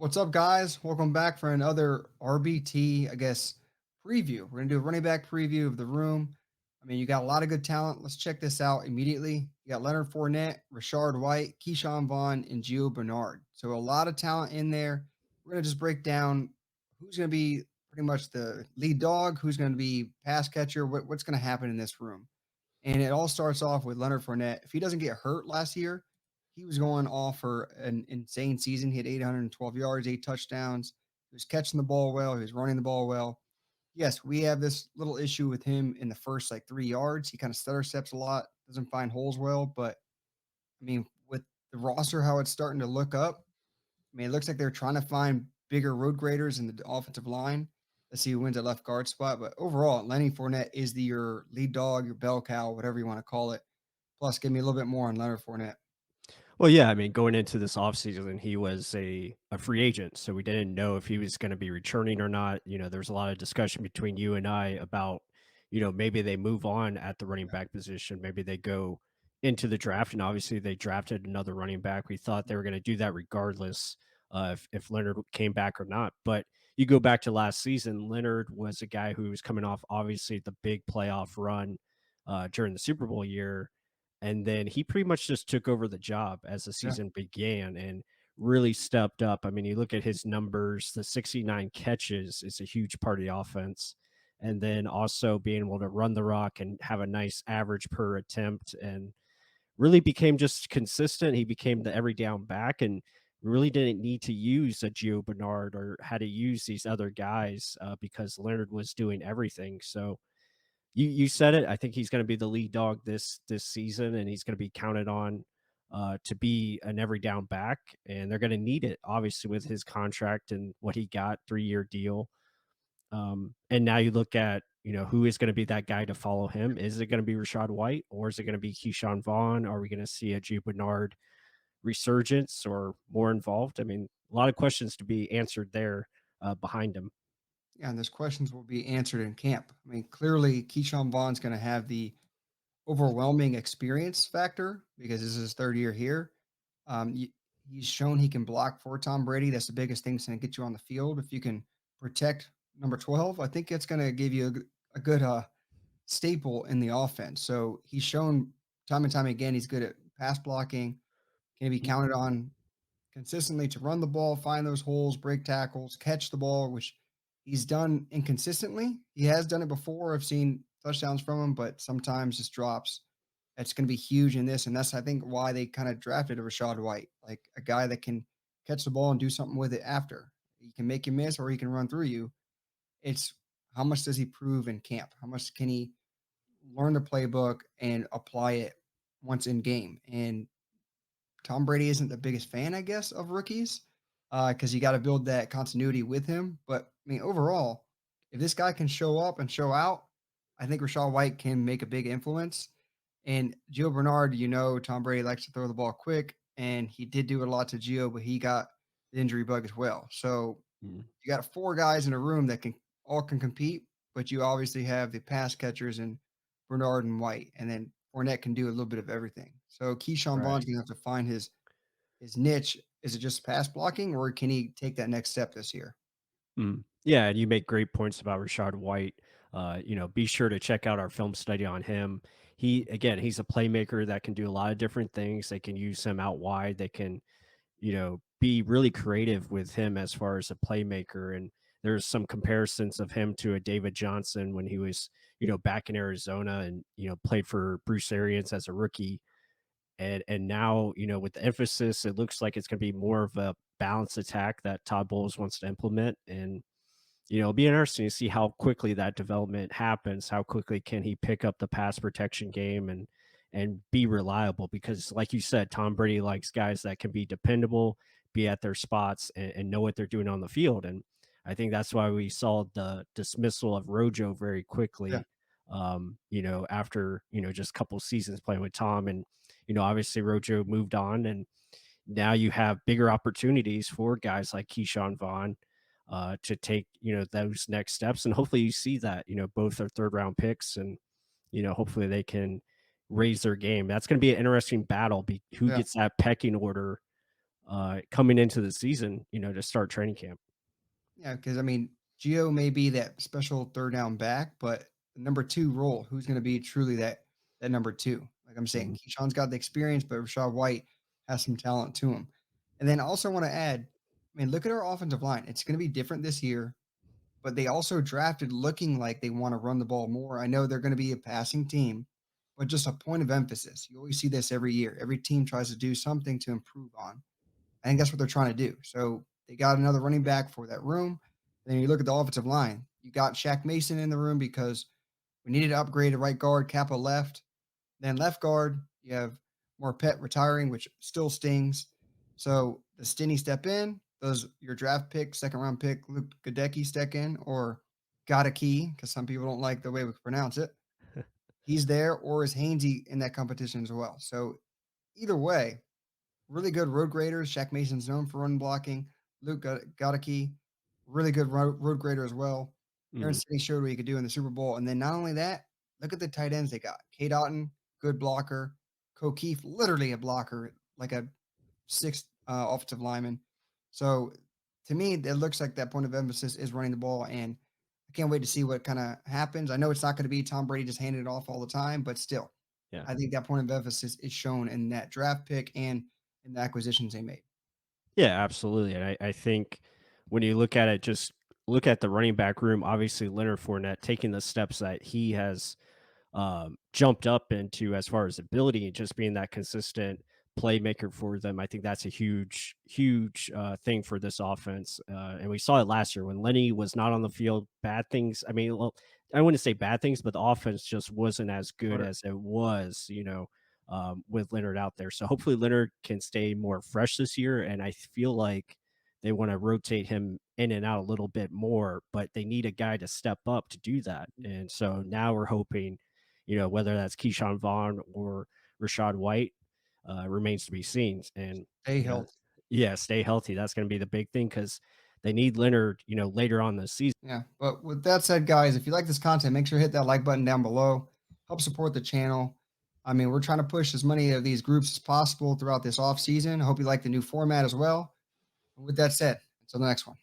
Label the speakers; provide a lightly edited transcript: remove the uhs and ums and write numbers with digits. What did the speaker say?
Speaker 1: What's up, guys? Welcome back for another RBT, I guess, preview. We're going to do a running back preview of the room. I mean, you got a lot of good talent. Let's check this out immediately. You got Leonard Fournette, Rachaad White, KeShawn Vaughn, and Gio Bernard. So a lot of talent in there. We're going to just break down who's going to be pretty much the lead dog, who's going to be pass catcher, what's going to happen in this room. And it all starts off with Leonard Fournette. If he doesn't get hurt last year, he was going off for an insane season. He had 812 yards, 8 touchdowns. He was catching the ball well. He was running the ball well. Yes, we have this little issue with him in the first like 3 yards. He kind of stutter steps a lot, doesn't find holes well. But I mean, with the roster, how it's starting to look up, I mean, it looks like they're trying to find bigger road graders in the offensive line. Let's see who wins at left guard spot. But overall, Lenny Fournette is your lead dog, your bell cow, whatever you want to call it. Plus, give me a little bit more on Leonard Fournette.
Speaker 2: Well, yeah, I mean, going into this offseason, he was a free agent, so we didn't know if he was going to be returning or not. There's a lot of discussion between you and I about, maybe they move on at the running back position, maybe they go into the draft, and obviously they drafted another running back. We thought they were going to do that regardless if Leonard came back or not. But you go back to last season, Leonard was a guy who was coming off obviously the big playoff run during the Super Bowl year, and then he pretty much just took over the job as the
Speaker 1: Yeah.
Speaker 2: season began and really stepped up. I mean, you look at his numbers, the 69 catches is a huge part of the offense. And then also being able to run the rock and have a nice average per attempt and really became just consistent. He became the every down back and really didn't need to use a Gio Bernard or had to use these other guys because Leonard was doing everything. So you said it. I think he's going to be the lead dog this season, and he's going to be counted on to be an every down back, and they're going to need it obviously with his contract and what he got 3-year deal. And now you look at who is going to be that guy to follow him. Is it going to be Rachaad White or is it going to be Keyshawn Vaughn? Are we going to see a Gio Bernard resurgence or more involved? I mean, a lot of questions to be answered there behind him.
Speaker 1: Yeah, and those questions will be answered in camp. I mean, clearly, Keyshawn Vaughn's going to have the overwhelming experience factor because this is his third year here. He's shown he can block for Tom Brady. That's the biggest thing that's going to get you on the field. If you can protect number 12, I think it's going to give you a good staple in the offense. So he's shown time and time again he's good at pass blocking, can be counted on consistently to run the ball, find those holes, break tackles, catch the ball, which he's done inconsistently. He has done it before. I've seen touchdowns from him, but sometimes just drops. That's going to be huge in this. And that's, I think, why they kind of drafted a Rachaad White, like a guy that can catch the ball and do something with it after. He can make you miss or he can run through you. It's how much does he prove in camp? How much can he learn the playbook and apply it once in game? And Tom Brady isn't the biggest fan, I guess, of rookies, because you got to build that continuity with him. But I mean, overall, if this guy can show up and show out, I think Rachaad White can make a big influence. And Gio Bernard, Tom Brady likes to throw the ball quick, and he did do it a lot to Gio, but he got the injury bug as well. So
Speaker 2: Mhm.
Speaker 1: you got four guys in a room that can compete, but you obviously have the pass catchers and Bernard and White, and then Fournette can do a little bit of everything. So Keyshawn Vaughn's
Speaker 2: Right.
Speaker 1: gonna have to find his niche. Is it just pass blocking, or can he take that next step this year?
Speaker 2: Mm. Yeah, and you make great points about Rachaad White. Be sure to check out our film study on him. He's a playmaker that can do a lot of different things. They can use him out wide. They can, be really creative with him as far as a playmaker. And there's some comparisons of him to a David Johnson when he was, back in Arizona and, played for Bruce Arians as a rookie. And now, with the emphasis, it looks like it's going to be more of a balanced attack that Todd Bowles wants to implement. And it'll be interesting to see how quickly that development happens. How quickly can he pick up the pass protection game and be reliable? Because, like you said, Tom Brady likes guys that can be dependable, be at their spots, and know what they're doing on the field. And I think that's why we saw the dismissal of Rojo very
Speaker 1: Yeah.
Speaker 2: quickly. After just a couple seasons playing with Tom, and obviously Rojo moved on, and now you have bigger opportunities for guys like Keyshawn Vaughn to take those next steps, and hopefully you see that both are third round picks, and hopefully they can raise their game. That's going to be an interesting battle. Who
Speaker 1: Yeah.
Speaker 2: gets that pecking order coming into the season, to start training camp.
Speaker 1: Yeah, because I mean, Gio may be that special third down back, but the number two role, who's going to be truly that number two? Like I'm saying,
Speaker 2: Mhm.
Speaker 1: Keyshawn's got the experience, but Rachaad White has some talent to him. And then I also want to add, I mean, look at our offensive line. It's going to be different this year, but they also drafted looking like they want to run the ball more. I know they're going to be a passing team, but just a point of emphasis. You always see this every year. Every team tries to do something to improve on. I think that's what they're trying to do. So they got another running back for that room. And then you look at the offensive line. You got Shaq Mason in the room because we needed to upgrade a right guard. Kappa left. Then left guard, you have Morpet retiring, which still stings. So does Stinney step in? Does your draft pick, second round pick, Luke Gadecki step in? Or got a key? Because some people don't like the way we pronounce it. He's there, or is Hainsey in that competition as well? So either way, really good road graders. Shaq Mason's known for run blocking. Luke Gadecki, really good road grader as well. Aaron
Speaker 2: Mhm.
Speaker 1: City showed what he could do in the Super Bowl. And then not only that, look at the tight ends they got. K. Doughton, good blocker. Keith, literally a blocker, like a sixth offensive lineman. So to me, it looks like that point of emphasis is running the ball. And I can't wait to see what kind of happens. I know it's not going to be Tom Brady just handing it off all the time, but still,
Speaker 2: Yeah.
Speaker 1: I think that point of emphasis is shown in that draft pick and in the acquisitions they made.
Speaker 2: Yeah, absolutely. And I think when you look at it, just look at the running back room. Obviously, Leonard Fournette taking the steps that he has jumped up into as far as ability and just being that consistent playmaker for them. I think that's a huge, huge thing for this offense. And we saw it last year when Lenny was not on the field. Bad things. I mean, well, I wouldn't say bad things, but the offense just wasn't as good
Speaker 1: Or
Speaker 2: as it was, with Leonard out there. So hopefully Leonard can stay more fresh this year. And I feel like they want to rotate him in and out a little bit more, but they need a guy to step up to do that. And so now we're hoping, whether that's Keyshawn Vaughn or Rachaad White, remains to be seen. And,
Speaker 1: stay
Speaker 2: you know,
Speaker 1: healthy.
Speaker 2: yeah, stay healthy. That's going to be the big thing because they need Leonard, later on this season.
Speaker 1: Yeah. But with that said, guys, if you like this content, make sure to hit that like button down below. Help support the channel. I mean, we're trying to push as many of these groups as possible throughout this off season. I hope you like the new format as well. And with that said, until the next one.